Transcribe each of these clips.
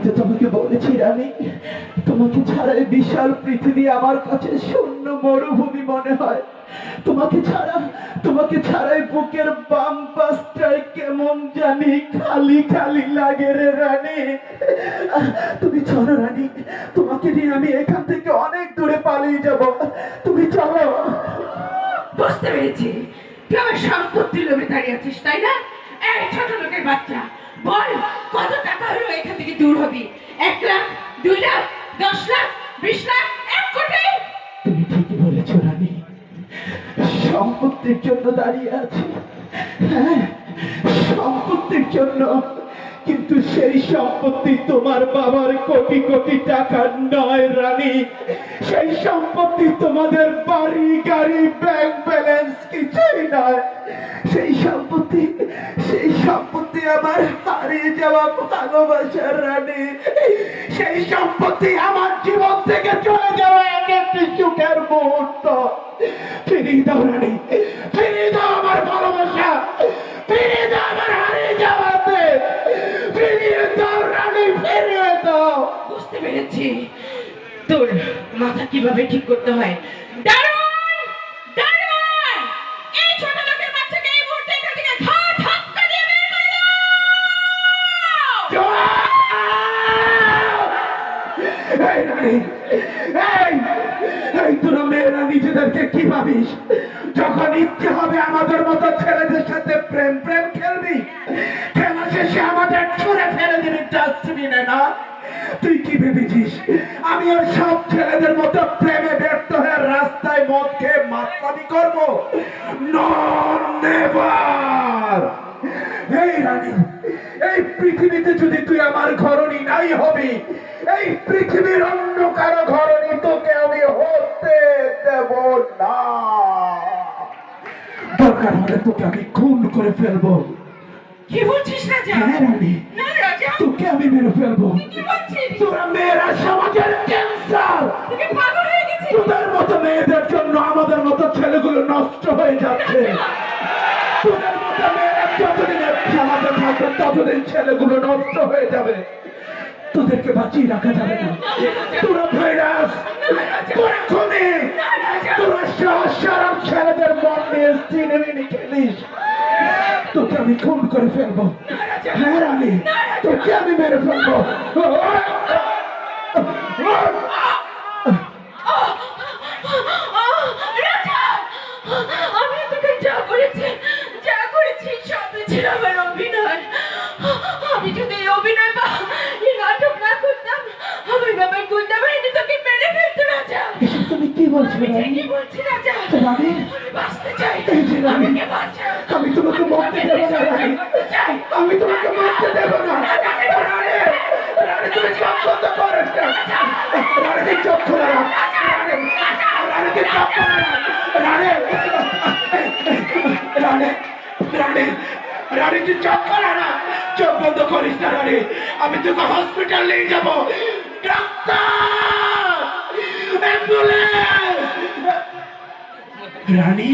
তো তোমাকে বলেছি রানী, তোমাকে ছাড়া এই বিশাল পৃথিবী আমার কাছে শূন্য মরুভূমি মনে হয়। তোমাকে ছাড়াই বুকের বাম পাশটায় কেমন জানি খালি খালি লাগে রে রানী। তুমি চলো রানী, তোমাকে নিয়ে আমি এখান থেকে অনেক দূরে পালিয়ে যাব। তুমি চলো। বুঝতে পেরেছি, তুই আমার সম্পত্তির লোভে দাঁড়িয়ে আছিস, তাই না? এই ছোট লোকের বাচ্চা, বল কত টাকা হলো এখান থেকে দূর হবি? 1 লাখ, 2 লাখ, 10 লাখ, 20 লাখ, 1 কোটি? তুমি ঠিকই বলেছ রানী, সম্পত্তির জন্য দাঁড়িয়ে আছি। হ্যাঁ, সম্পত্তির জন্য। কিন্তু সেই সম্পত্তি তোমার বাবার কোটি কোটি টাকার নয় রানী। সেই সম্পত্তি তোমাদের বাড়ি গাড়ি ব্যাংক ব্যালেন্স কিছুই নয়। সেই সম্পত্তি আমার হারিয়ে যাওয়া ভালোবাসার রানী। সেই সম্পত্তি আমার জীবন থেকে চলে যাওয়া এক একটি সুখের মুহূর্ত। ফিরিয়ে দাও রানী, ফিরিয়ে দাও আমার ভালোবাসা, ফিরিয়ে দাও আমার হারিয়ে যাওয়াতে, ফিরিয়ে দাও রানী, ফিরিয়ে দাও। বুঝতে পেরেছি তোর মাথা কিভাবে ঠিক করতে হয়। দারোয়ান, দারোয়ান, এই ছোট লোকের বাচ্চাকে এই মুহূর্তে এখান থেকে ধাক্কা দিয়ে বের করে দাও। এই রানী, এই তোরা মেয়েরা নিজেদেরকে কি ভাবিস? যখন ইচ্ছে হবে আমাদের মতো ছেলেদের সাথে প্রেম খেলবি, খেলা শেষে আমাদের ছুঁড়ে ফেলে দিবি ডাস্টবিনে, না? তুই কি ভেবেছিস আমি ওর সব ছেলেদের মতো প্রেমে ব্যর্থ হয়ে রাস্তায় মদ খেয়ে মাতলামি করবো? নেভার। এই রানী, এই পৃথিবীতে যদি তুই আমার ঘরণী নাই হবি, এই পৃথিবীর অন্য কারো ঘরণী তোকে আমি হতে দেব না। দরকার হলে তোকে আমি খুন করে ফেলবো। কি বলছিস রাজা? হ্যাঁ রানী, না রাজা, তোকে আমি মেরে ফেলবো। কি বলছিস? তোরা মেয়েরা সমাজের ক্যান্সার। তুই পাগল হয়ে গেছিস? তোদের মতো মেয়েদের জন্য আমাদের মতো ছেলেগুলো নষ্ট হয়ে যাচ্ছে। তোদের মতো মেয়েরা যতদিন খেলাতে থাকবে ততদিন ছেলেগুলো নষ্ট হয়ে যাবে। তোদেরকে বাঁচিয়ে রাখা যাবে না। তোরা ভাইরাস, তোরা খুনি, তোরা সব ছেলেদের মন নিয়ে সিনেমিনি খেলিস। তোকে আমি খুন করে ফেলবো। হ্যাঁ রানী, তোকে আমি মেরে ফেলবো। আমি তোকে যা করেছি সবই ছিল আমার অভিনয়। আমি যদি এই অভিনয় বা এই নাটক না করতাম, আমার বাবার গুন্ডা বাহিনী তোকে মেরে ফেলতো রাজা। এসব তুমি কি বলছো রানী? কি বলছি রাজা? রানী, আমি বাঁচতে চাই, এই যে রানী, আমাকে বাঁচাও। আমি তোমাকে মরতে দেবো না রানী, আমি তোমাকে মরতে দেবো না। রানী, রানী তুমি চোখ বন্ধ করো না। রানী চোখ খোলা রাখ। রানী চোখ খোলা রাখ। রানী, রানী, রানী তুই চোখ খোলা না, চোখ বন্ধ করিস না রানী। আমি তোকে হসপিটাল নিয়ে যাবো। Doctor, ambulance. রানী,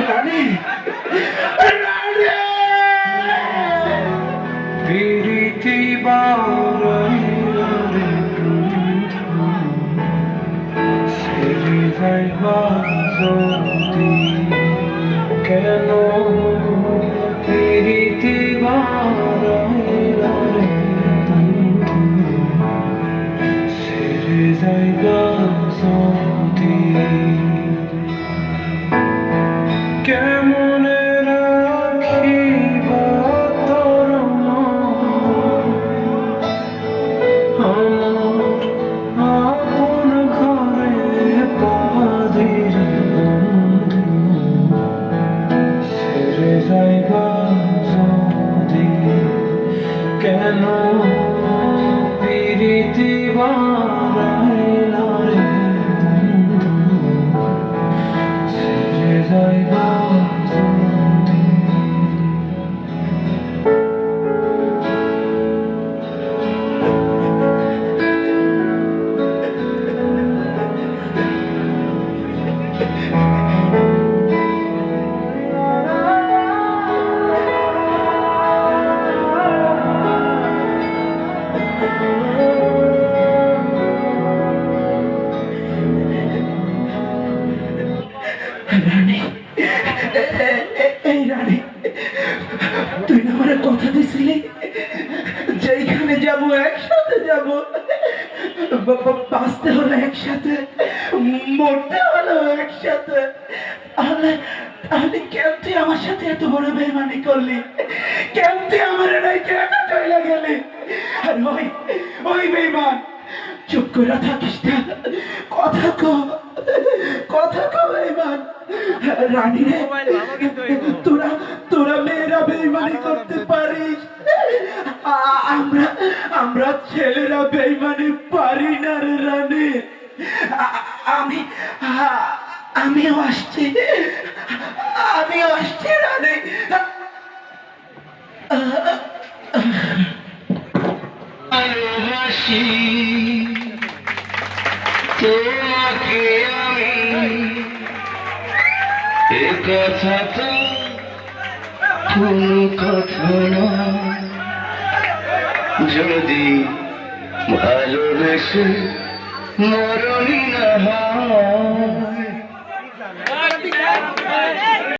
রানী, রানী। প্রীতি বারে সেরে যাইবা যদি কেন প্রীতি বারে সেরে যাইবা যদি কেমন রাখিবা তোর আপন ঘরে পাদির বন্ধু সেরে যাইবা যদি কেন প্রীতি বারাইলা রে বন্ধু সেরে যাইবা যদি যাব, একসাথে যাব। বাঁচতে হলো একসাথে, মরতে হলো একসাথে। তাহলে তাহলে কেন তুই আমার সাথে এত বড় বেইমানি করলি? কেন তুই আমার এলাকায় একা চলে গেলি? আর ওই বেইমান, চুপ করে থাকিস না, কথা কো বেইমান। রানী রে, তোরা মেয়েরা বেইমানি করতে পারিস, আমরা ছেলেরা বেইমানি পারি না রে রানী। আমিও আসছি রানী। ভালোবাসি তোমাকে আমি, এ কথা তো কোনো কথা না। যদি ভালোবেসে মরণি না হয়